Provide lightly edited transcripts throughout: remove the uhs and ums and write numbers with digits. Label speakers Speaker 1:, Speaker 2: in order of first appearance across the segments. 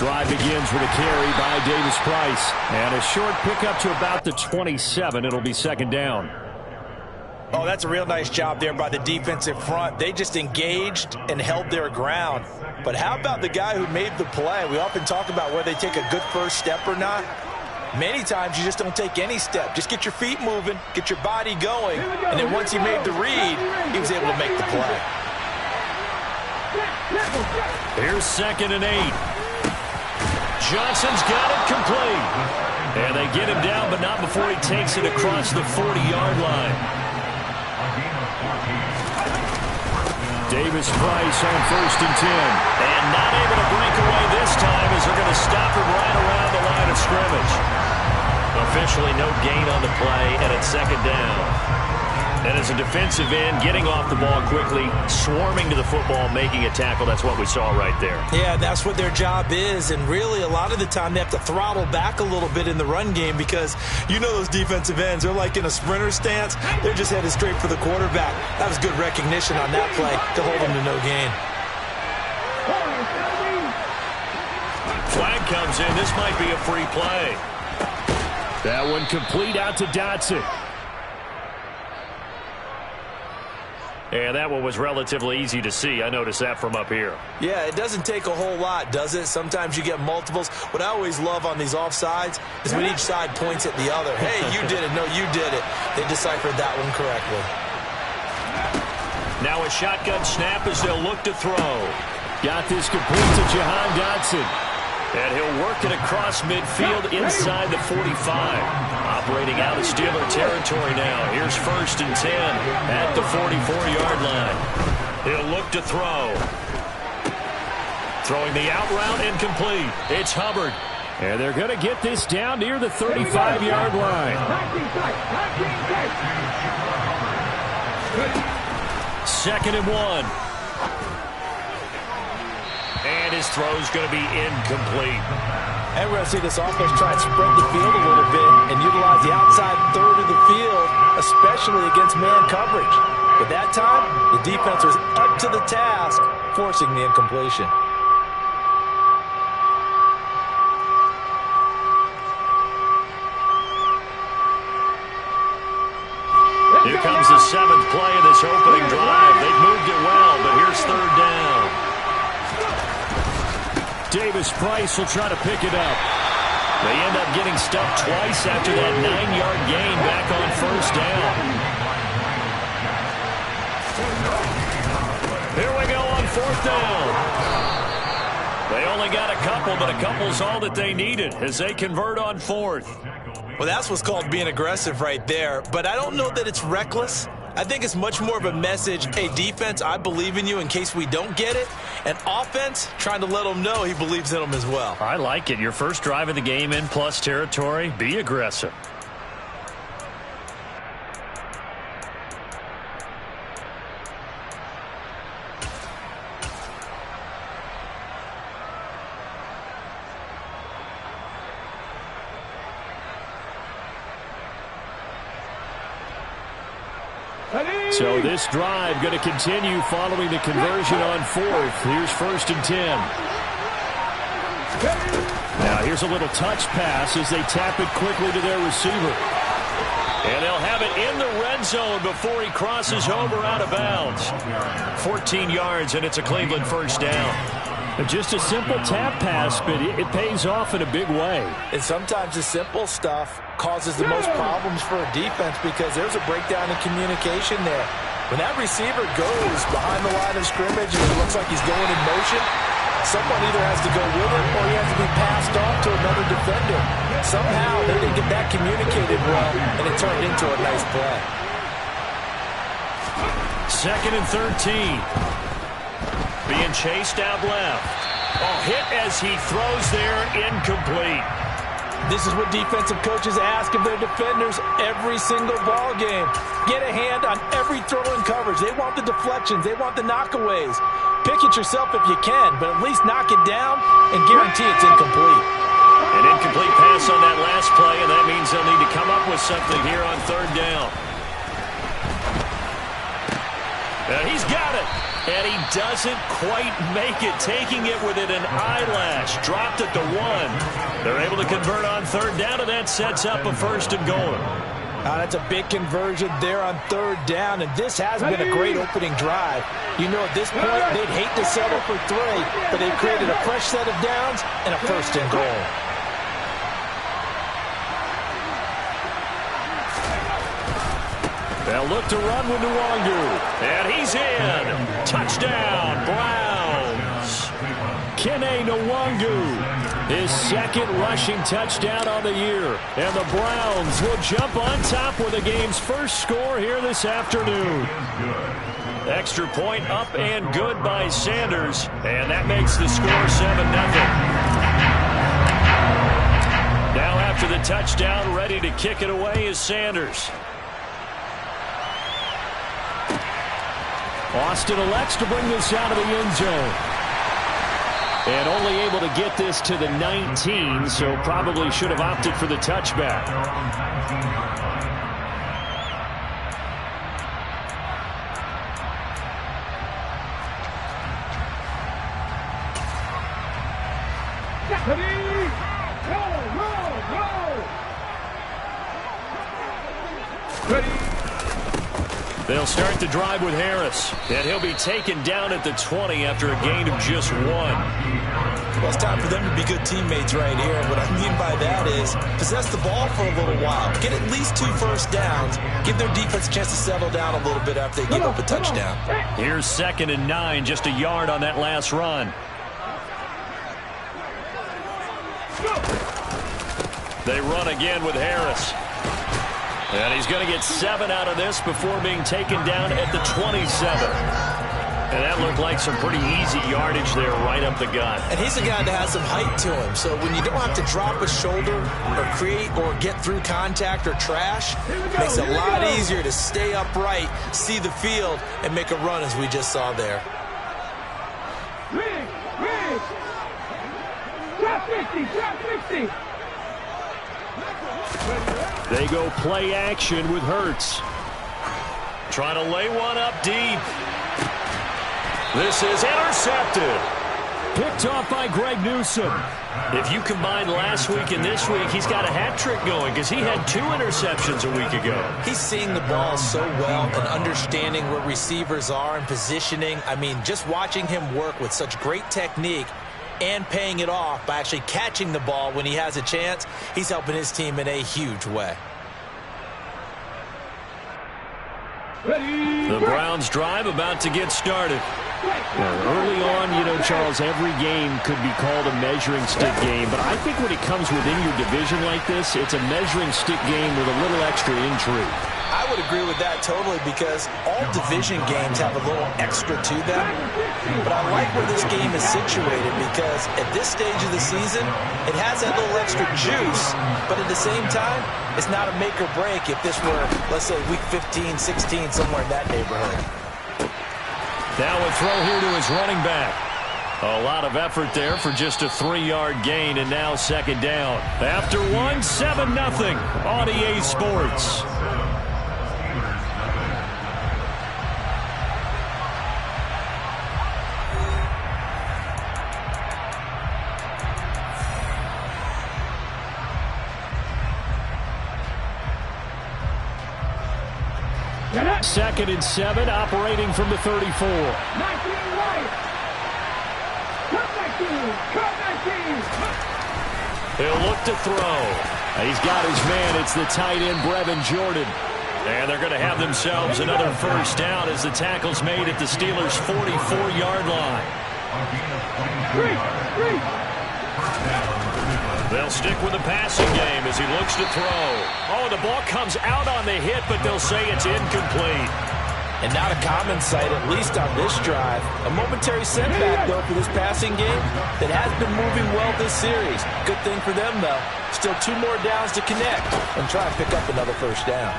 Speaker 1: Drive begins with a carry by Davis Price. And a short pickup to about the 27. It'll be second down.
Speaker 2: Oh, that's a real nice job there by the defensive front. They just engaged and held their ground. But how about the guy who made the play? We often talk about whether they take a good first step or not. Many times you just don't take any step. Just get your feet moving, get your body going, and then once he made the read, he was able to make the play.
Speaker 1: Here's 2nd and 8. Johnson's got it complete. And they get him down, but not before he takes it across the 40-yard line. Davis Price on 1st and 10. And not able to break away this time as they're going to stop him right around the line of scrimmage.
Speaker 3: Officially no gain on the play, and it's 2nd down.
Speaker 1: And as a defensive end, getting off the ball quickly, swarming to the football, making a tackle, that's what we saw right there.
Speaker 2: Yeah, that's what their job is, and really a lot of the time they have to throttle back a little bit in the run game because you know those defensive ends, they're like in a sprinter stance. They're just headed straight for the quarterback. That was good recognition on that play to hold them to no gain.
Speaker 1: Flag comes in. This might be a free play. That one complete out to Dotson. And that one was relatively easy to see. I noticed that from up here.
Speaker 2: Yeah, it doesn't take a whole lot, does it? Sometimes you get multiples. What I always love on these offsides is when each side points at the other. Hey, you did it. No, you did it. They deciphered that one correctly.
Speaker 1: Now a shotgun snap as they'll look to throw. Got this complete to Jahan Dotson. And he'll work it across midfield inside the 45. Operating out of Steeler territory now. Here's 1st and 10 at the 44-yard line. He'll look to throw. Throwing the out route incomplete. It's Hubbard. And they're going to get this down near the 35-yard line. 2nd and 1. And his throw's going to be incomplete.
Speaker 2: And we're going to see this offense try and spread the field a little bit and utilize the outside third of the field, especially against man coverage. But that time, the defense was up to the task, forcing the incompletion.
Speaker 1: Here comes the 7th play of this opening drive. They've moved it well, but here's 3rd down. Davis Price will try to pick it up. They end up getting stuffed twice after that 9-yard gain back on 1st down. Here we go on 4th down. They only got a couple, but a couple's all that they needed as they convert on 4th.
Speaker 2: Well, that's what's called being aggressive right there. But I don't know that it's reckless. I think it's much more of a message, hey, defense, I believe in you in case we don't get it. And offense, trying to let them know he believes in them as well.
Speaker 1: I like it. Your first drive of the game in plus territory, be aggressive. So this drive going to continue following the conversion on 4th. Here's 1st and 10. Now here's a little touch pass as they tap it quickly to their receiver. And they'll have it in the red zone before he crosses over out of bounds. 14 yards, and it's a Cleveland 1st down. Just a simple tap pass, but it pays off in a big way.
Speaker 2: And sometimes the simple stuff causes the most problems for a defense because there's a breakdown in communication there. When that receiver goes behind the line of scrimmage and it looks like he's going in motion, someone either has to go with him or he has to be passed off to another defender. Somehow they didn't get that communicated well, and it turned into a nice play.
Speaker 1: 2nd and 13. Being chased out left. Oh, hit as he throws there, incomplete.
Speaker 2: This is what defensive coaches ask of their defenders every single ball game. Get a hand on every throw in coverage. They want the deflections. They want the knockaways. Pick it yourself if you can, but at least knock it down and guarantee it's incomplete.
Speaker 1: An incomplete pass on that last play, and that means they'll need to come up with something here on 3rd down. He's got it. And he doesn't quite make it, taking it within an eyelash. Dropped at the 1. They're able to convert on third down, and that sets up a first and goal.
Speaker 2: That's a big conversion there on third down, and this has been a great opening drive. You know, at this point, they'd hate to settle for 3, but they've created a fresh set of downs and a first and goal.
Speaker 1: They'll look to run with Nwangu, and he's in. Touchdown, Browns. Kene Nwangu, his second rushing touchdown on the year. And the Browns will jump on top with the game's first score here this afternoon. Extra point up and good by Sanders, and that makes the score 7-0. Now after the touchdown, ready to kick it away is Sanders. Austin elects to bring this out of the end zone. And only able to get this to the 19, so probably should have opted for the touchback. They'll start the drive with Harris, and he'll be taken down at the 20 after a gain of just 1.
Speaker 2: Well, it's time for them to be good teammates right here. What I mean by that is possess the ball for a little while, get at least 2 first downs, give their defense a chance to settle down a little bit after they give up a touchdown.
Speaker 1: Here's 2nd and 9, just a yard on that last run. They run again with Harris. And he's going to get 7 out of this before being taken down at the 27. And that looked like some pretty easy yardage there right up the gut.
Speaker 2: And he's a guy that has some height to him. So when you don't have to drop a shoulder or create or get through contact or trash, it makes it a lot easier to stay upright, see the field, and make a run as we just saw there.
Speaker 4: Drop 50, drop 50.
Speaker 1: They go play action with Hurts. Trying to lay one up deep. This is intercepted. Picked off by Greg Newsome. If you combine last week and this week, he's got a hat trick going because he had 2 interceptions a week ago.
Speaker 2: He's seeing the ball so well and understanding where receivers are and positioning. I mean, just watching him work with such great technique and paying it off by actually catching the ball when he has a chance, he's helping his team in a huge way.
Speaker 1: The Browns drive about to get started. Early on, you know, Charles, every game could be called a measuring stick game, but I think when it comes within your division like this, it's a measuring stick game with a little extra intrigue.
Speaker 2: I would agree with that totally because all division games have a little extra to them. But I like where this game is situated because at this stage of the season, it has that little extra juice. But at the same time, it's not a make or break if this were, let's say, week 15, 16, somewhere in that neighborhood.
Speaker 1: Now a throw here to his running back. A lot of effort there for just a 3-yard gain, and now 2nd down. After 1, 7-0 on EA Sports. Second and 7, operating from the 34.
Speaker 4: 19 right. Cut 19.
Speaker 1: He'll look to throw. He's got his man. It's the tight end, Brevin Jordan. And they're going to have themselves another first down as the tackle's made at the Steelers' 44-yard line. They'll stick with the passing game as he looks to throw. Oh, the ball comes out on the hit, but they'll say it's incomplete.
Speaker 2: And not a common sight, at least on this drive. A momentary setback, though, for this passing game that has been moving well this series. Good thing for them, though. Still 2 more downs to connect and try and pick up another first down.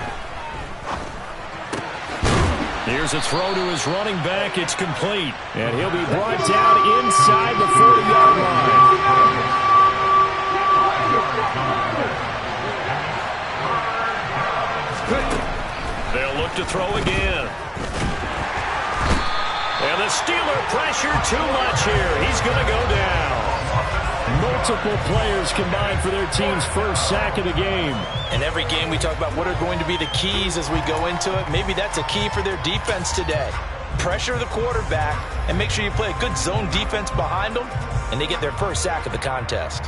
Speaker 1: Here's a throw to his running back. It's complete. And he'll be brought down inside the 40-yard line. They'll look to throw again. And The Steeler pressure too much here. He's going to go down. Multiple players combined for their team's first sack of the game.
Speaker 2: In every game we talk about what are going to be the keys as we go into it. Maybe that's a key for their defense today. Pressure the quarterback and make sure you play a good zone defense behind them, and they get their first sack of the contest.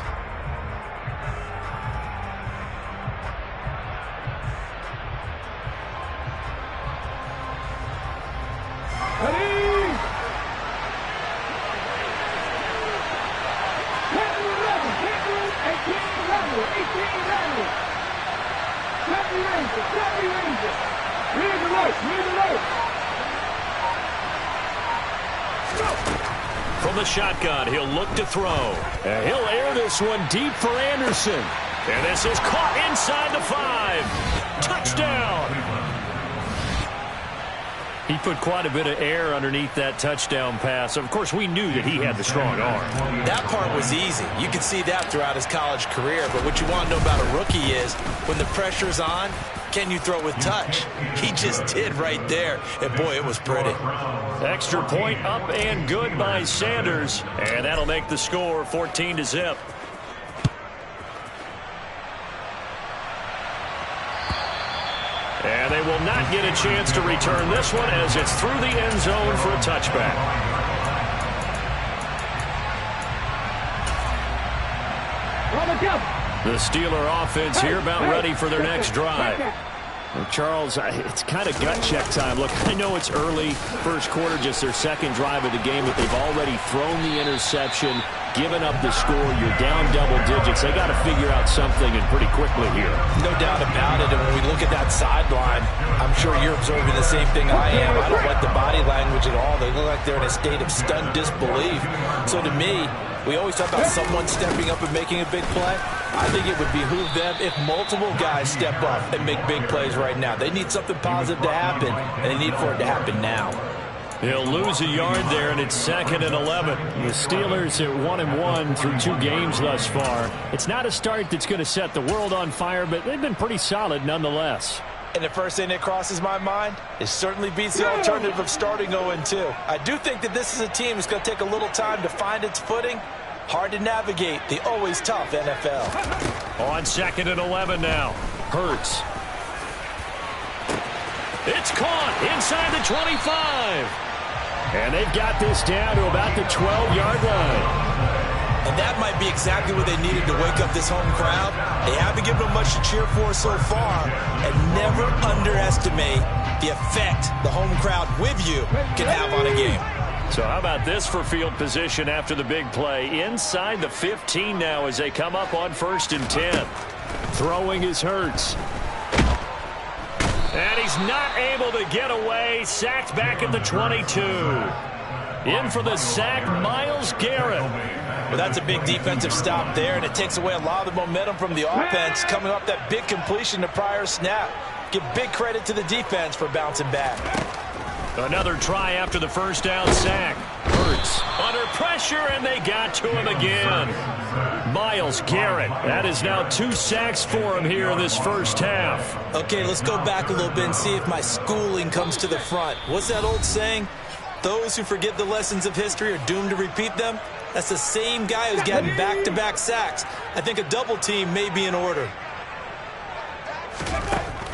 Speaker 1: From the shotgun, he'll look to throw. And he'll air this one deep for Anderson. And this is caught inside the 5. Touchdown! He put quite a bit of air underneath that touchdown pass. Of course, we knew that he had the strong arm.
Speaker 2: That part was easy. You could see that throughout his college career. But what you want to know about a rookie is when the pressure's on, can you throw with touch? He just did right there. And, boy, it was pretty.
Speaker 1: Extra point up and good by Sanders. And that'll make the score 14-0. And they will not get a chance to return this one as it's through the end zone for a touchback. The Steeler offense here about ready for their next drive. Well, Charles, it's kind of gut check time. Look, I know it's early, first quarter, just their second drive of the game, but they've already thrown the interception, given up the score. You're down double digits. They got to figure out something, and pretty quickly here.
Speaker 2: No doubt about it. And when we look at that sideline, I'm sure you're observing the same thing I am. I don't like the body language at all. They look like they're in a state of stunned disbelief. So to me, we always talk about someone stepping up and making a big play. I think it would behoove them if multiple guys step up and make big plays right now. They need something positive to happen, and they need for it to happen now.
Speaker 1: He'll lose a yard there, and it's 2nd and 11. The Steelers at 1-1 through 2 games thus far. It's not a start that's going to set the world on fire, but they've been pretty solid nonetheless.
Speaker 2: And the first thing that crosses my mind is certainly beats the alternative of starting 0-2. I do think that this is a team that's going to take a little time to find its footing. Hard to navigate the always tough NFL.
Speaker 1: On 2nd and 11 now. Hurts. It's caught inside the 25. And they've got this down to about the 12-yard line.
Speaker 2: And that might be exactly what they needed to wake up this home crowd. They haven't given them much to cheer for so far. And never underestimate the effect the home crowd with you can have on a game.
Speaker 1: So how about this for field position after the big play? Inside the 15 now as they come up on 1st and 10. Throwing is Hurts. And he's not able to get away. Sacked back at the 22. In for the sack, Myles Garrett.
Speaker 2: Well, that's a big defensive stop there, and it takes away a lot of the momentum from the offense coming off that big completion the prior snap. Give big credit to the defense for bouncing back.
Speaker 1: Another try after the first down sack. Hurts under pressure, and they got to him again. Myles Garrett. That is now 2 sacks for him here in this first half.
Speaker 2: Okay, let's go back a little bit and see if my schooling comes to the front. What's that old saying? Those who forget the lessons of history are doomed to repeat them. That's the same guy who's getting back-to-back sacks. I think a double team may be in order.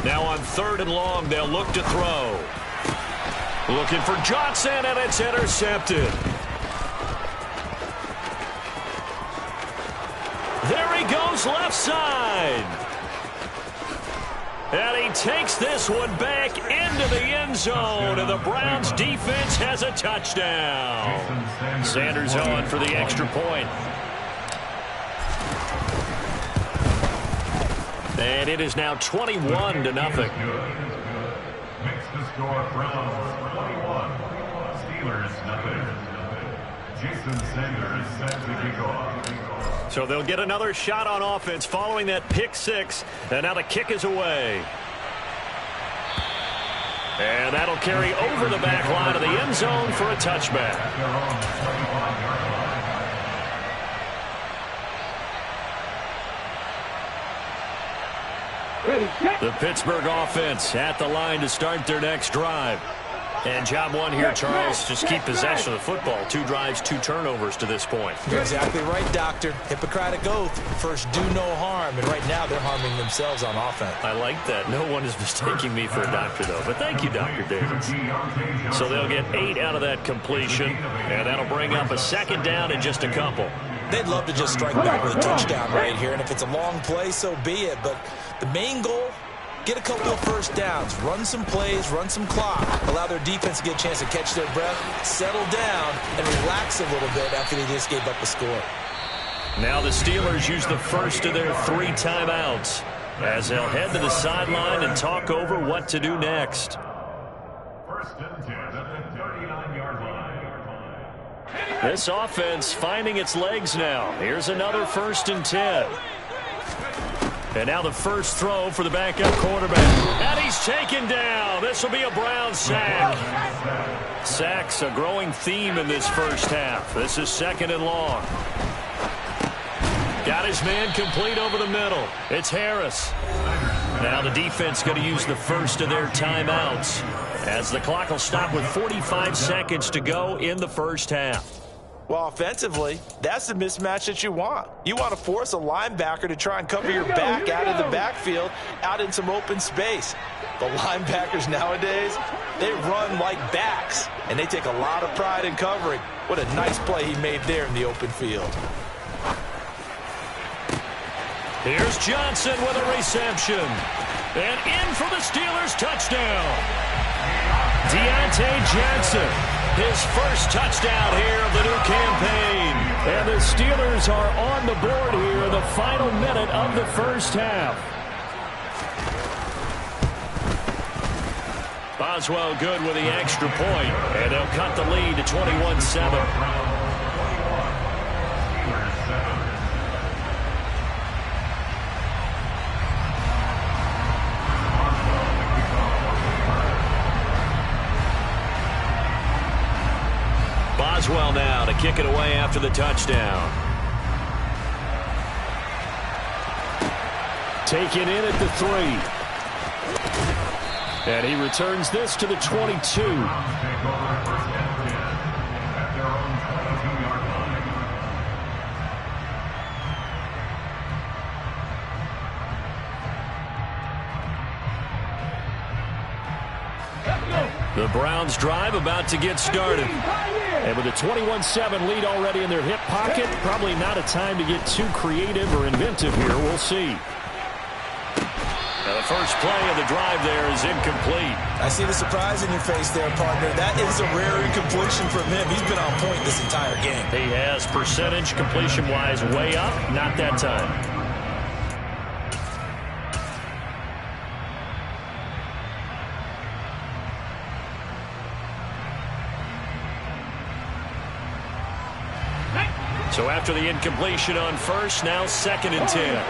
Speaker 1: Now on 3rd and long, they'll look to throw. Looking for Johnson, and it's intercepted. There he goes, left side. And he takes this one back into the end zone, and the Browns defense has a touchdown. Sanders on for the extra point. And it is now 21-0.
Speaker 5: Makes the score Browns 21, Steelers nothing. Jason Sanders set to kick off.
Speaker 1: So they'll get another shot on offense following that pick 6. And now the kick is away. And that'll carry over the back line of the end zone for a touchback. The Pittsburgh offense at the line to start their next drive. And job one here, Charles, just keep possession of the football. 2 drives, 2 turnovers to this point.
Speaker 2: You're exactly right, Doctor. Hippocratic oath. First, do no harm. And right now, they're harming themselves on offense.
Speaker 1: I like that. No one is mistaking me for a doctor, though. But thank you, Dr. Davis. So they'll get 8 out of that completion, and that'll bring up a 2nd down in just a couple.
Speaker 2: They'd love to just strike back with a touchdown right here. And if it's a long play, so be it. But the main goal, get a couple of first downs, run some plays, run some clock, allow their defense to get a chance to catch their breath, settle down, and relax a little bit after they just gave up a score.
Speaker 1: Now the Steelers use the first of their 3 timeouts as they'll head to the sideline and talk over what to do next.
Speaker 5: 1st and 10 at the 39-yard line.
Speaker 1: This offense finding its legs now. Here's another 1st and 10. And now the first throw for the backup quarterback. And he's taken down. This will be a Brown sack. Sacks a growing theme in this first half. This is 2nd and long. Got his man complete over the middle. It's Harris. Now the defense going to use the first of their timeouts as the clock will stop with 45 seconds to go in the first half.
Speaker 2: Well, offensively, that's the mismatch that you want. You want to force a linebacker to try and cover your back out of the backfield, out in some open space. The linebackers nowadays, they run like backs, and they take a lot of pride in covering. What a nice play he made there in the open field.
Speaker 1: Here's Johnson with a reception. And in for the Steelers touchdown. Deontay Johnson. His first touchdown here of the new campaign. And the Steelers are on the board here in the final minute of the first half. Boswell good with the extra point. And they'll cut the lead to 21-7. Boswell now to kick it away after the touchdown. Taken in at the 3. And he returns this to the 22. The Browns drive about to get started. And with a 21-7 lead already in their hip pocket, probably not a time to get too creative or inventive here. We'll see. Now the first play of the drive there is incomplete.
Speaker 2: I see the surprise in your face there, partner. That is a rare incompletion from him. He's been on point this entire game.
Speaker 1: He has percentage completion-wise way up. Not that time. So after the incompletion on first, now 2nd and 10.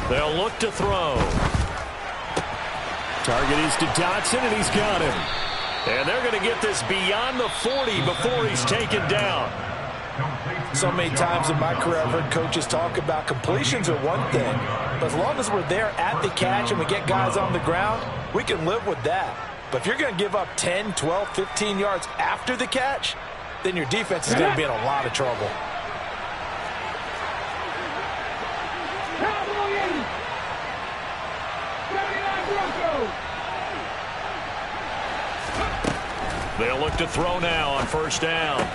Speaker 1: They'll look to throw. Target is to Dotson, and he's got him. And they're going to get this beyond the 40 before he's taken down.
Speaker 2: So many times in my career I've heard coaches talk about completions are one thing, but as long as we're there at the catch and we get guys on the ground, we can live with that. But if you're going to give up 10, 12, 15 yards after the catch, then your defense is going to be in a lot of trouble.
Speaker 1: They'll look to throw now on first down.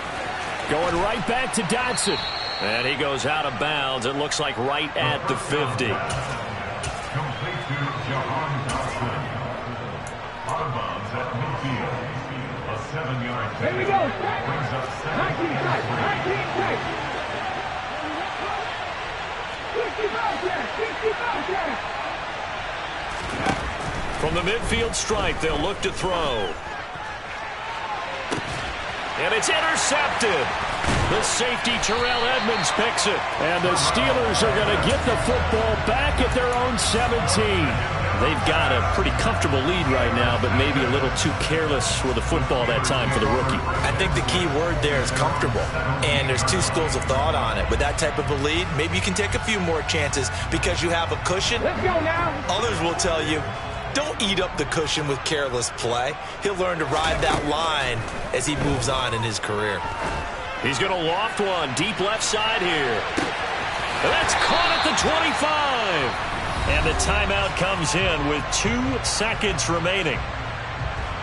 Speaker 1: Going right back to Dotson. And he goes out of bounds. It looks like right at the 50.
Speaker 5: Complete to Jahan Dotson. Out of bounds at midfield. A 7-yard gain.
Speaker 4: Here we go.
Speaker 5: Brings up
Speaker 4: 19 tight. 19 tight. 65 check. 65 check.
Speaker 1: From the midfield stripe, they'll look to throw. And it's intercepted. The safety, Terrell Edmonds, picks it. And the Steelers are going to get the football back at their own 17. they've got a pretty comfortable lead right now, but maybe a little too careless with the football that time for the rookie.
Speaker 2: I think the key word there is comfortable, and there's two schools of thought on it. With that type of a lead, maybe you can take a few more chances because you have a cushion.
Speaker 4: Let's go now.
Speaker 2: Others will tell you, don't eat up the cushion with careless play. He'll learn to ride that line as he moves on in his career.
Speaker 1: He's going to loft one deep left side here. That's caught at the 25. And the timeout comes in with 2 seconds remaining.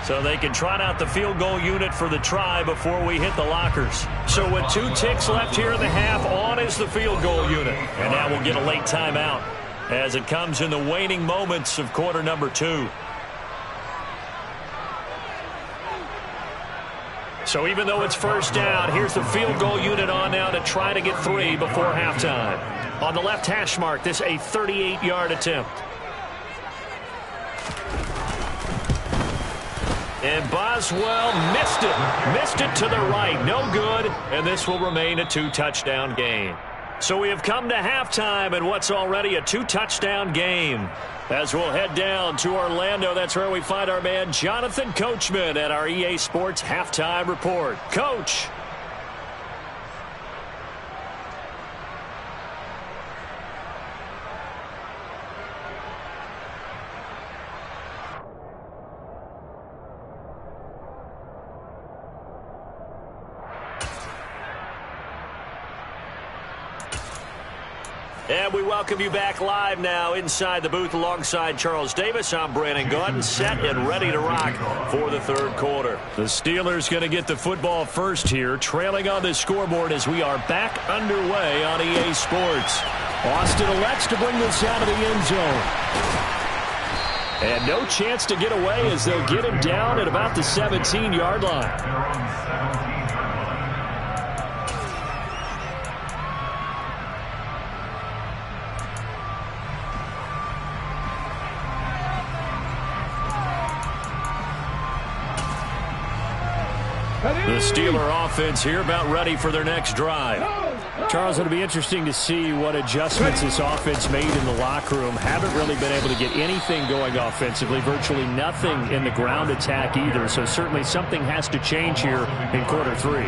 Speaker 1: So they can trot out the field goal unit for the try before we hit the lockers. So with 2 ticks left here in the half, on is the field goal unit. And now we'll get a late timeout as it comes in the waning moments of quarter number 2. So even though it's first down, here's the field goal unit on now to try to get 3 before halftime. On the left hash mark, this a 38-yard attempt. And Boswell missed it. Missed it to the right. No good. And this will remain a 2-touchdown game. So we have come to halftime in what's already a 2-touchdown game. As we'll head down to Orlando, that's where we find our man Jonathan Coachman at our EA Sports Halftime Report. Coach. And we welcome you back live now inside the booth alongside Charles Davis. I'm Brandon Gaudin, set and ready to rock for the third quarter. The Steelers going to get the football first here, trailing on the scoreboard as we are back underway on EA Sports. Austin elects to bring this out of the end zone. And no chance to get away as they'll get him down at about the 17-yard line. The Steeler offense here about ready for their next drive. Charles, it'll be interesting to see what adjustments this offense made in the locker room. Haven't really been able to get anything going offensively, virtually nothing in the ground attack either. So certainly something has to change here in quarter 3.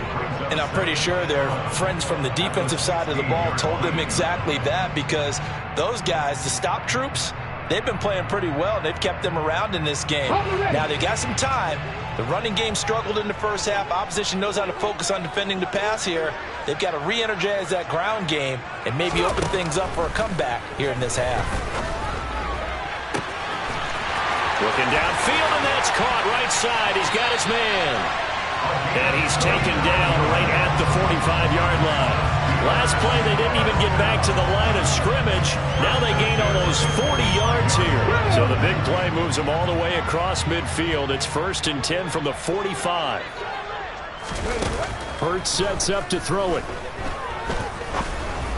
Speaker 2: And I'm pretty sure their friends from the defensive side of the ball told them exactly that, because those guys, the stop troops, they've been playing pretty well. They've kept them around in this game. Now they got some time. The running game struggled in the first half. Opposition knows how to focus on defending the pass here. They've got to re-energize that ground game and maybe open things up for a comeback here in this half.
Speaker 1: Looking downfield, and that's caught right side. He's got his man. And he's taken down right at the 45-yard line. Last play, they didn't even get back to the line of scrimmage. Now they gain almost 40 yards here. So the big play moves them all the way across midfield. It's 1st and 10 from the 45. Hurts sets up to throw it.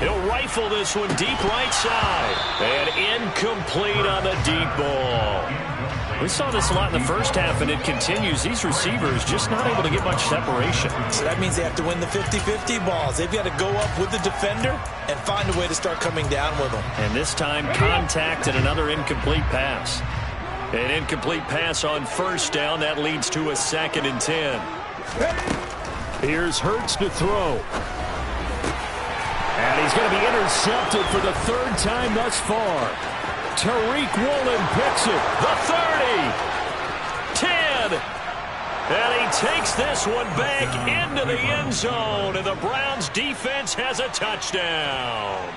Speaker 1: He'll rifle this one deep right side. And incomplete on the deep ball. We saw this a lot in the first half, and it continues. These receivers just not able to get much separation.
Speaker 2: So that means they have to win the 50-50 balls. They've got to go up with the defender and find a way to start coming down with them.
Speaker 1: And this time, contact and another incomplete pass. An incomplete pass on first down. That leads to a 2nd and 10. Here's Hurts to throw. And he's going to be intercepted for the 3rd time thus far. Tariq Woolen picks it. The 30. 10. And he takes this one back into the end zone. And the Browns defense has a touchdown.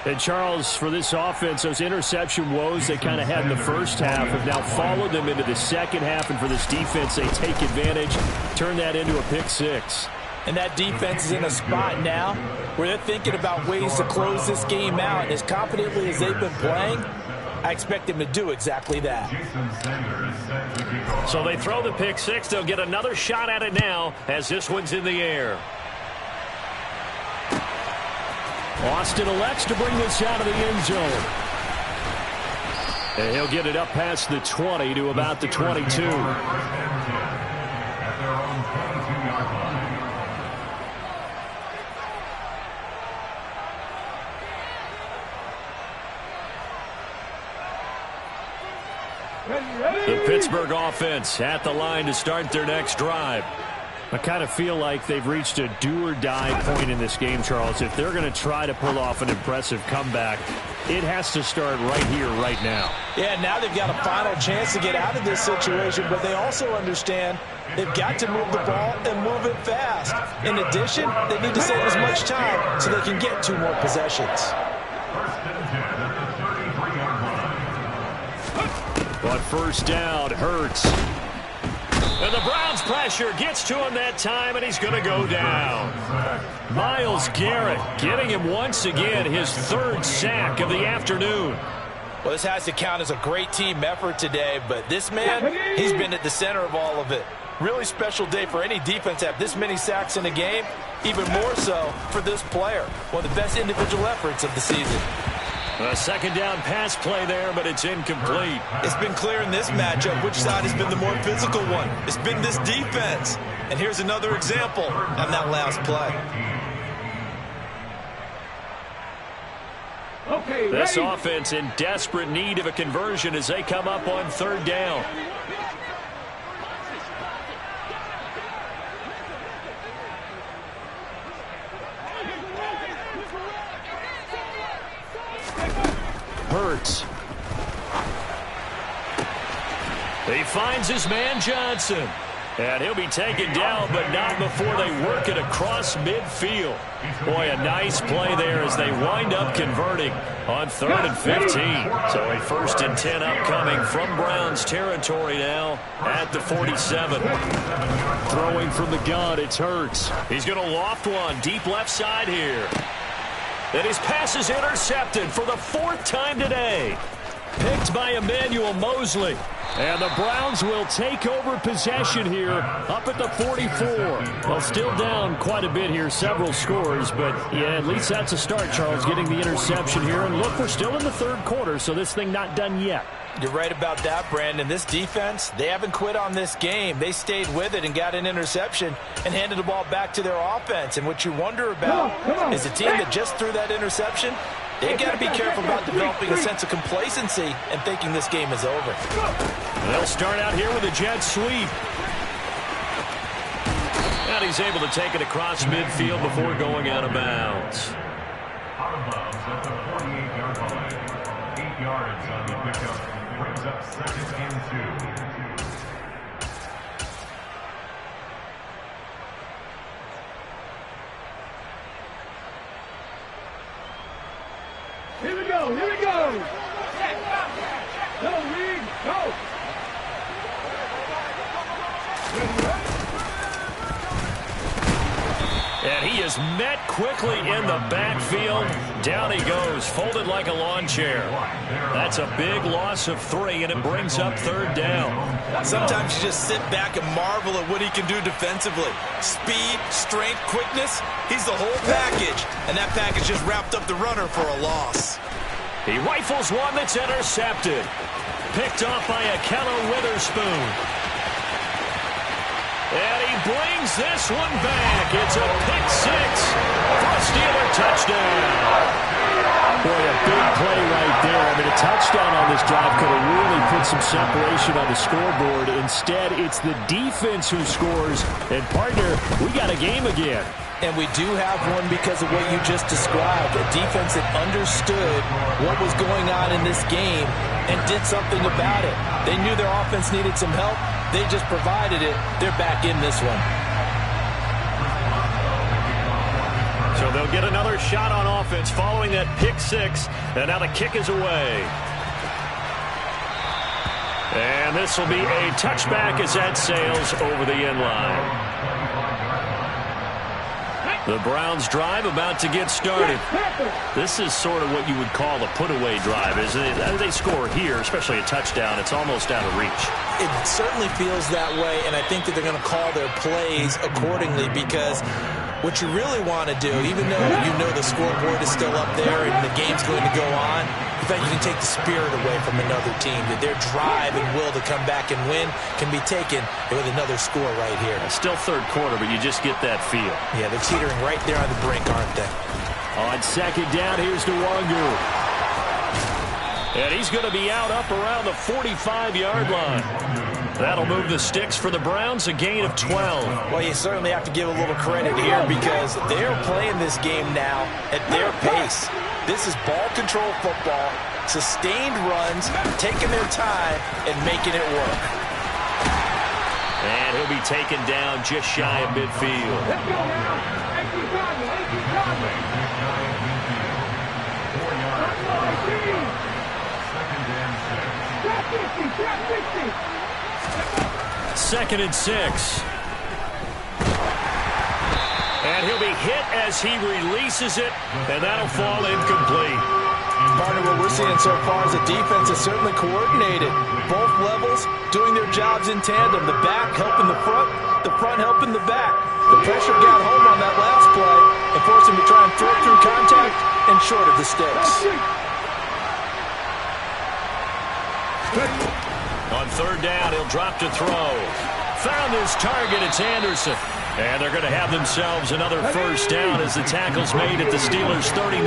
Speaker 1: And Charles, for this offense, those interception woes they kind of had in the first half have now followed them into the second half. And for this defense, they take advantage, turn that into a pick 6.
Speaker 2: And that defense is in a spot now where they're thinking about ways to close this game out. And as confidently as they've been playing, I expect them to do exactly that.
Speaker 1: So they throw the pick 6. They'll get another shot at it now as this one's in the air. Austin elects to bring this out of the end zone. And he'll get it up past the 20 to about the 22. The Pittsburgh offense at the line to start their next drive. I kind of feel like they've reached a do-or-die point in this game, Charles. If they're going to try to pull off an impressive comeback, it has to start right here, right now.
Speaker 2: Yeah, now they've got a final chance to get out of this situation, but they also understand they've got to move the ball and move it fast. In addition, they need to save as much time so they can get 2 more possessions.
Speaker 5: First and 10 at the 33-yard line.
Speaker 1: But first down hurts. And the Browns pressure gets to him that time, and he's going to go down. Myles Garrett getting him once again his 3rd sack of the afternoon.
Speaker 2: Well, this has to count as a great team effort today, but this man, he's been at the center of all of it. Really special day for any defense to have this many sacks in a game, even more so for this player. One of the best individual efforts of the season.
Speaker 1: A second down pass play there, but it's incomplete.
Speaker 2: It's been clear in this matchup which side has been the more physical one. It's been this defense. And here's another example on that last play.
Speaker 4: Okay,
Speaker 1: This
Speaker 4: ready?
Speaker 1: offense in desperate need of a conversion as they come up on 3rd down. Hurts. He finds his man Johnson. And he'll be taken down, but not before they work it across midfield. Boy, a nice play there as they wind up converting on 3rd and 15. So a 1st and 10 upcoming from Browns territory now at the 47. Throwing from the gun, it's Hurts. He's going to loft one deep left side here. And his pass is intercepted for the 4th time today. Picked by Emmanuel Mosley. And the Browns will take over possession here up at the 44. Well, still down quite a bit here, several scores. But, yeah, at least that's a start, Charles, getting the interception here. And look, we're still in the 3rd quarter, so this thing not done yet.
Speaker 2: You're right about that, Brandon. This defense, they haven't quit on this game. They stayed with it and got an interception and handed the ball back to their offense. And what you wonder about is a team that just threw that interception, they've got to be careful about developing a sense of complacency and thinking this game is over.
Speaker 1: They'll start out here with a jet sweep. And he's able to take it across midfield before going out of bounds.
Speaker 5: Out of bounds at the 48-yard line. 8 yards on the pickup. Brings up 2nd and 2.
Speaker 4: Here we go, here we go. Go, Reed, go.
Speaker 1: And he is met quickly in the backfield. Down he goes, folded like a lawn chair. That's a big loss of 3, and it brings up 3rd down.
Speaker 2: Sometimes you just sit back and marvel at what he can do defensively. Speed, strength, quickness, he's the whole package. And that package just wrapped up the runner for a loss.
Speaker 1: He rifles one that's intercepted. Picked off by Akello Witherspoon. And he brings this one back. It's a pick 6 for a Steeler touchdown. Boy, a big play right there. I mean, a touchdown on this drive could have really put some separation on the scoreboard. Instead, it's the defense who scores. And, partner, we got a game again.
Speaker 2: And we do have one because of what you just described. A defense that understood what was going on in this game and did something about it. They knew their offense needed some help. They just provided it. They're back in this one.
Speaker 1: So they'll get another shot on offense following that pick 6. And now the kick is away. And this will be a touchback as that sails over the end line. The Browns drive about to get started. This is sort of what you would call a put-away drive, isn't it? They score here, especially a touchdown. It's almost out of reach.
Speaker 2: It certainly feels that way, and I think that they're going to call their plays accordingly because what you really want to do, even though you know the scoreboard is still up there and the game's going to go on, in fact, you can take the spirit away from another team. That their drive and will to come back and win can be taken with another score right here.
Speaker 1: It's still 3rd quarter, but you just get that feel.
Speaker 2: Yeah, they're teetering right there on the brink, aren't they?
Speaker 1: On 2nd down, here's Nwangu. And he's going to be out up around the 45-yard line. That'll move the sticks for the Browns, a gain of 12.
Speaker 2: Well, you certainly have to give a little credit here because they're playing this game now at their pace. This is ball control football, sustained runs, taking their time, and making it work.
Speaker 1: And he'll be taken down just shy of midfield.
Speaker 4: Let's go now. Extra time.
Speaker 1: Second and 6. And he'll be hit as he releases it, and that'll fall incomplete.
Speaker 2: Partner, what we're seeing so far is the defense is certainly coordinated. Both levels doing their jobs in tandem. The back helping the front helping the back. The pressure got home on that last play and forced him to try and throw through contact and short of the sticks.
Speaker 1: On third down, he'll drop to throw. Found his target, it's Anderson. And they're going to have themselves another first down as the tackle's made at the Steelers' 39.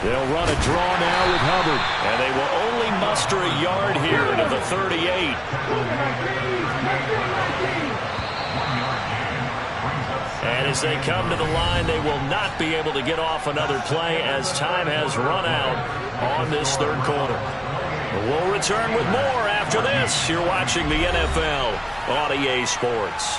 Speaker 1: They'll run a draw now with Hubbard. And they will only muster a yard here to the 38. And as they come to the line, they will not be able to get off another play as time has run out on this third quarter. We'll return with more after this. You're watching the NFL on EA Sports.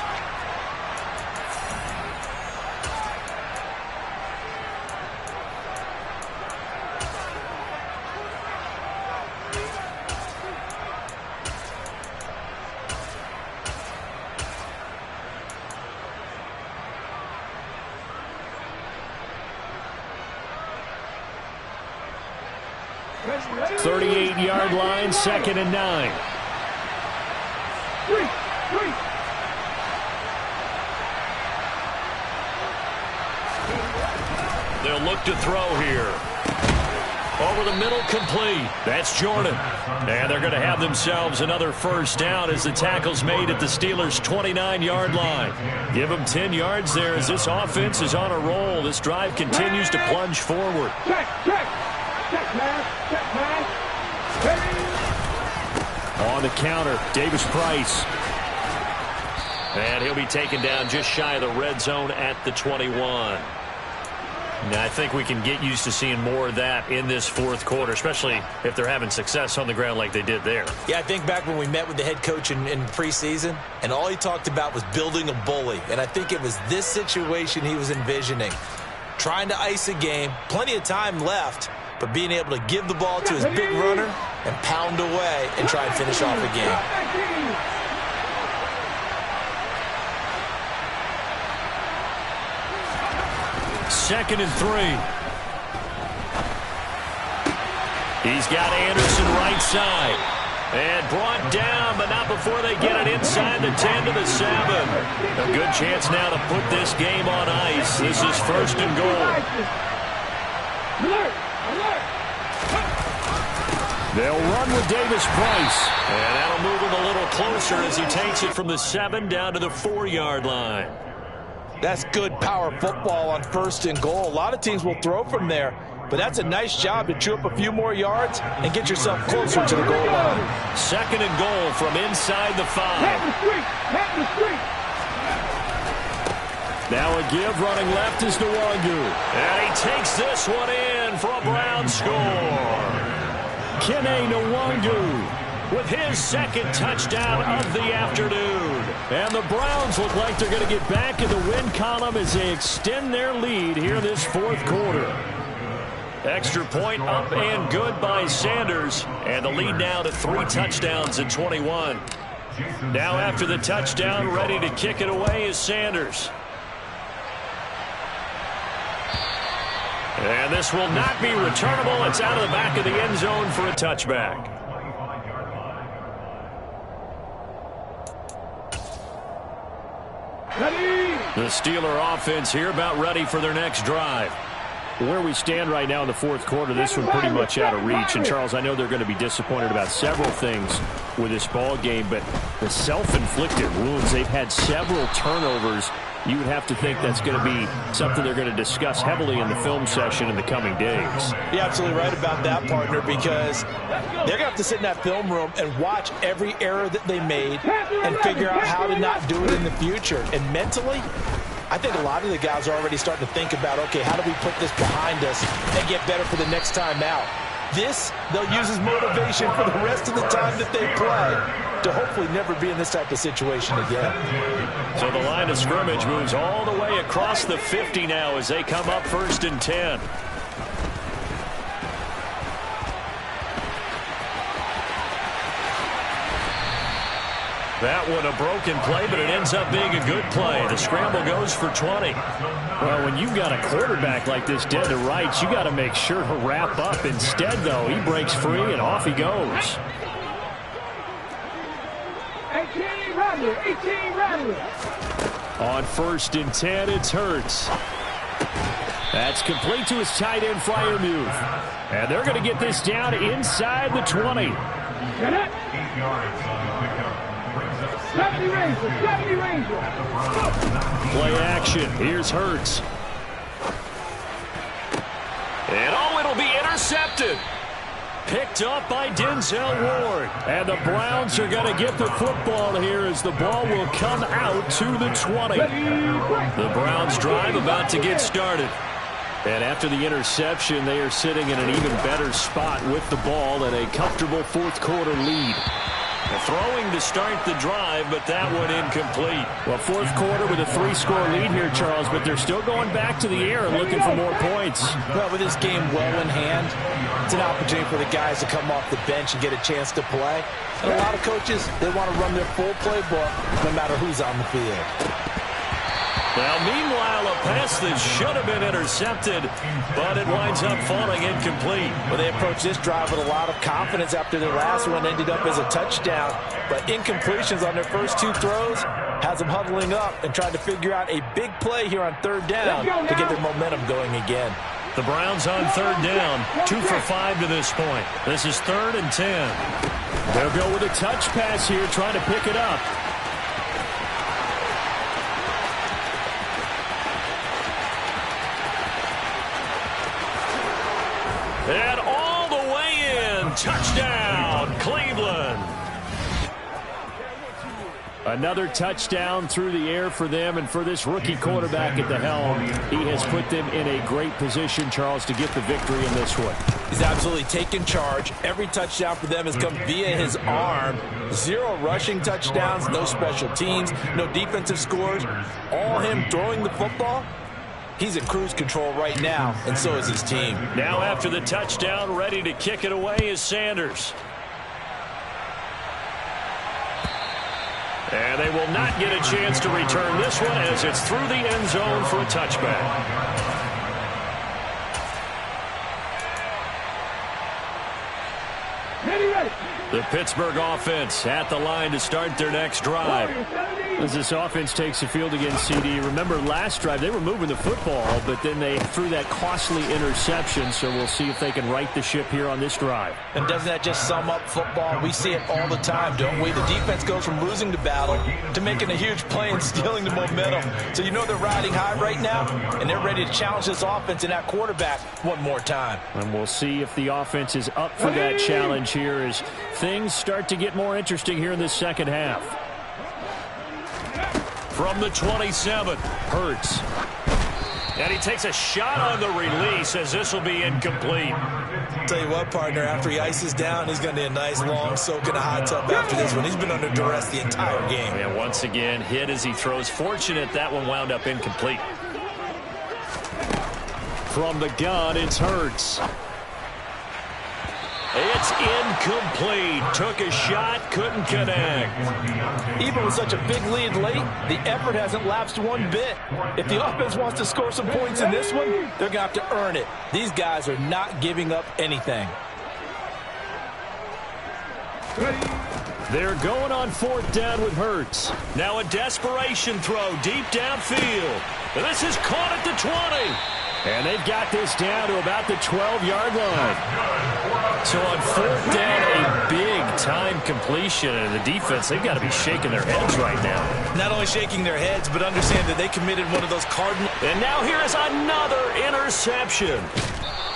Speaker 4: Ready?
Speaker 1: 38-yard line, second and 9.
Speaker 4: Three.
Speaker 1: They'll look to throw here. Over the middle, complete. That's Jordan. And they're going to have themselves another first down as the tackle's made at the Steelers' 29-yard line. Give them 10 yards there as this offense is on a roll. This drive continues to plunge forward.
Speaker 4: Check, man. Ready?
Speaker 1: On the counter, Davis Price. And he'll be taken down just shy of the red zone at the 21. Now, I think we can get used to seeing more of that in this fourth quarter, especially if they're having success on the ground like they did there.
Speaker 2: Yeah, I think back when we met with the head coach in preseason, and all he talked about was building a bully. And I think it was this situation he was envisioning. Trying to ice a game, plenty of time left, but being able to give the ball to his big runner and pound away and try and finish off a game.
Speaker 1: Second and 3. He's got Anderson right side. And brought down, but not before they get it inside the 10 to the 7. A good chance now to put this game on ice. This is first and goal. They'll run with Davis Price. And that'll move him a little closer as he takes it from the 7 down to the 4-yard line.
Speaker 2: That's good power football on first and goal. A lot of teams will throw from there, but that's a nice job to chew up a few more yards and get yourself closer to the goal line.
Speaker 1: Second and goal from inside the 5.
Speaker 4: Hat the street.
Speaker 1: Now a give running left is Nwangu. And he takes this one in for a Brown score. Kene Nwangu with his second touchdown of the afternoon. And the Browns look like they're going to get back in the win column as they extend their lead here in this fourth quarter. Extra point up and good by Sanders. And the lead now to 3 touchdowns at 21. Now after the touchdown, ready to kick it away is Sanders. And this will not be returnable. It's out of the back of the end zone for a touchback.
Speaker 4: Ready?
Speaker 1: The Steeler offense here about ready for their next drive. Where we stand right now in the fourth quarter, this one pretty much out of reach. And, Charles, I know they're going to be disappointed about several things with this ball game, but the self-inflicted wounds, they've had several turnovers you would have to think that's going to be something they're going to discuss heavily in the film session in the coming days.
Speaker 2: You're absolutely right about that, partner, because they're going to have to sit in that film room and watch every error that they made and figure out how to not do it in the future. And mentally, I think a lot of the guys are already starting to think about, okay, how do we put this behind us and get better for the next time out? This, they'll use as motivation for the rest of the time that they play to hopefully never be in this type of situation again.
Speaker 1: So the line of scrimmage moves all the way across the 50 now as they come up 1st and 10. That one a broken play, but it ends up being a good play. The scramble goes for 20. Well, when you've got a quarterback like this dead to rights, you got to make sure to wrap up. Instead, though, he breaks free and off he goes.
Speaker 4: 18 Rattler, 18 Rattler.
Speaker 1: On 1st and 10, it's Hurts. That's complete to his tight end, Freiermuth. And they're going to get this down inside the 20.
Speaker 4: Get it?
Speaker 5: 8 yards on the pickup.
Speaker 4: 70 Ranger, 70 Ranger.
Speaker 1: Play action. Here's Hurts. And it'll be intercepted. Picked up by Denzel Ward. And the Browns are going to get the football here as the ball will come out to the 20. The Browns drive about to get started. And after the interception, they are sitting in an even better spot with the ball and a comfortable 4th quarter lead. Throwing to start the drive, but that one incomplete. Well, 4th quarter with a 3-score lead here, Charles, but they're still going back to the air and looking for more points.
Speaker 2: Well, with this game well in hand, it's an opportunity for the guys to come off the bench and get a chance to play. And a lot of coaches, they want to run their full playbook no matter who's on the field.
Speaker 1: Well, meanwhile, a pass that should have been intercepted, but it winds up falling incomplete.
Speaker 2: Well, they approached this drive with a lot of confidence after their last one ended up as a touchdown. But incompletions on their first 2 throws has them huddling up and trying to figure out a big play here on 3rd down to get their momentum going again.
Speaker 1: The Browns on 3rd down, 2 for 5 to this point. This is 3rd and 10. They'll go with a touch pass here, trying to pick it up. And all the way in. Touchdown, Cleveland. Another touchdown through the air for them, and for this rookie quarterback at the helm, he has put them in a great position, Charles, to get the victory in this one.
Speaker 2: He's absolutely taken charge. Every touchdown for them has come via his arm. 0 rushing touchdowns, no special teams, no defensive scores. All him throwing the football. He's in cruise control right now, and so is his team.
Speaker 1: Now after the touchdown, ready to kick it away is Sanders. And they will not get a chance to return this one as it's through the end zone for a touchback. The Pittsburgh offense at the line to start their next drive. As this offense takes the field against CD, remember last drive they were moving the football, but then they threw that costly interception, so we'll see if they can right the ship here on this drive.
Speaker 2: And doesn't that just sum up football? We see it all the time, don't we? The defense goes from losing the battle to making a huge play and stealing the momentum. So you know they're riding high right now, and they're ready to challenge this offense and that quarterback one more time.
Speaker 1: And we'll see if the offense is up for that challenge here as things start to get more interesting here in this second half. From the 27, Hurts. And he takes a shot on the release as this will be incomplete.
Speaker 2: Tell you what, partner, after he ices down, he's going to need a nice long soak in a hot tub after this one. He's been under duress the entire game.
Speaker 1: And once again, hit as he throws. Fortunate that one wound up incomplete. From the gun, it's Hurts. It's incomplete. Took a shot, couldn't connect.
Speaker 2: Even with such a big lead late, the effort hasn't lapsed one bit. If the offense wants to score some points in this one, they're going to have to earn it. These guys are not giving up anything.
Speaker 1: They're going on 4th down with Hurts. Now a desperation throw deep downfield. And this is caught at the 20. And they've got this down to about the 12-yard line. So on 4th down, a big time completion, and the defense, they've got to be shaking their heads right now.
Speaker 2: Not only shaking their heads, but understand that they committed one of those cardinal.
Speaker 1: And now here is another interception.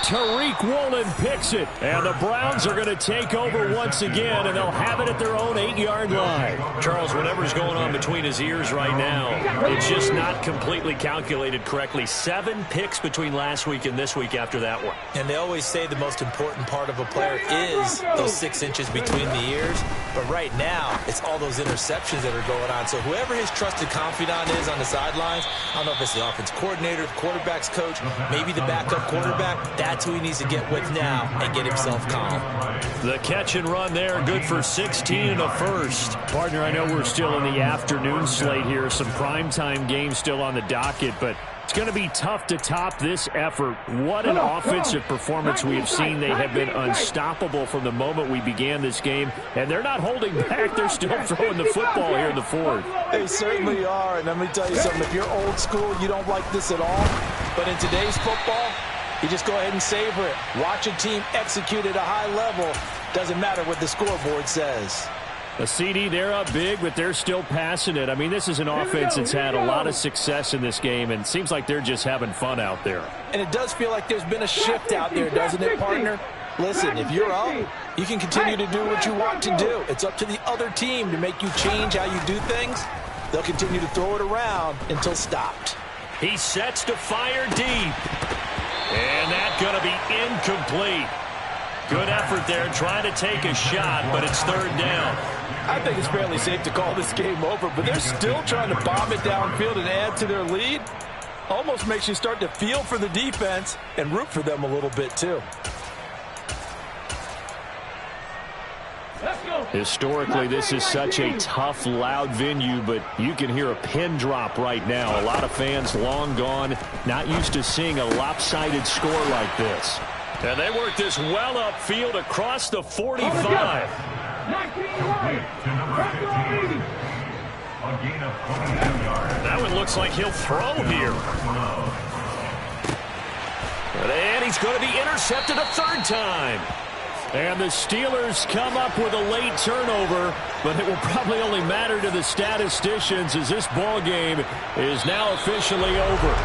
Speaker 1: Tariq Woolen picks it, and the Browns are going to take over once again, and they'll have it at their own 8-yard line. Charles, whatever's going on between his ears right now, it's just not completely calculated correctly. 7 picks between last week and this week after that one.
Speaker 2: And they always say the most important part of a player is those 6 inches between the ears, but right now, it's all those interceptions that are going on. So whoever his trusted confidant is on the sidelines, I don't know if it's the offense coordinator, the quarterback's coach, maybe the backup quarterback, that's who he needs to get with now and get himself calm.
Speaker 1: The catch and run there, good for 16 and a first. Partner, I know we're still in the afternoon slate here. Some primetime games still on the docket, but it's going to be tough to top this effort. What an offensive performance we have seen. They have been unstoppable from the moment we began this game, and they're not holding back. They're still throwing the football here in the fourth.
Speaker 2: They certainly are, and let me tell you something. If you're old school, you don't like this at all. But in today's football, you just go ahead and savor it. Watch a team execute at a high level. Doesn't matter what the scoreboard says.
Speaker 1: A CD, they're up big, but they're still passing it. I mean, this is an offense that's had a lot of success in this game, and it seems like they're just having fun out there.
Speaker 2: And it does feel like there's been a shift out there, doesn't it, partner? Listen, if you're up, you can continue to do what you want to do. It's up to the other team to make you change how you do things. They'll continue to throw it around until stopped.
Speaker 1: He sets to fire deep. And that's going to be incomplete. Good effort there trying to take a shot, but it's third down.
Speaker 2: I think it's fairly safe to call this game over, but they're still trying to bomb it downfield and add to their lead. Almost makes you start to feel for the defense and root for them a little bit too.
Speaker 1: Historically, this is such a tough, loud venue, but you can hear a pin drop right now. A lot of fans long gone, not used to seeing a lopsided score like this. And they work this well upfield across the 45. That one looks like he'll throw here. And he's going to be intercepted a third time. And the Steelers come up with a late turnover, but it will probably only matter to the statisticians as this ball game is now officially over.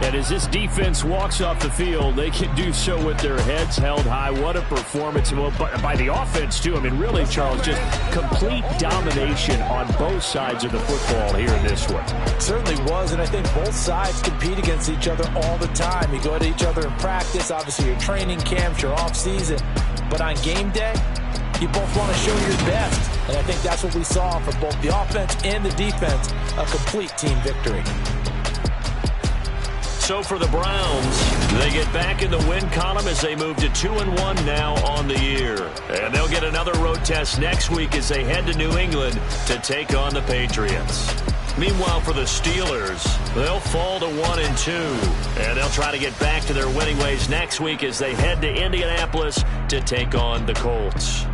Speaker 1: And as this defense walks off the field, they can do so with their heads held high. What a performance by the offense, too. I mean, really, Charles, just complete domination on both sides of the football here in this one.
Speaker 2: It certainly was, and I think both sides compete against each other all the time. You go to each other in practice, obviously your training camps, your off-season. But on game day, you both want to show your best. And I think that's what we saw from both the offense and the defense, a complete team victory.
Speaker 1: So for the Browns, they get back in the win column as they move to 2-1 now on the year. And they'll get another road test next week as they head to New England to take on the Patriots. Meanwhile, for the Steelers, they'll fall to 1-2. And they'll try to get back to their winning ways next week as they head to Indianapolis to take on the Colts.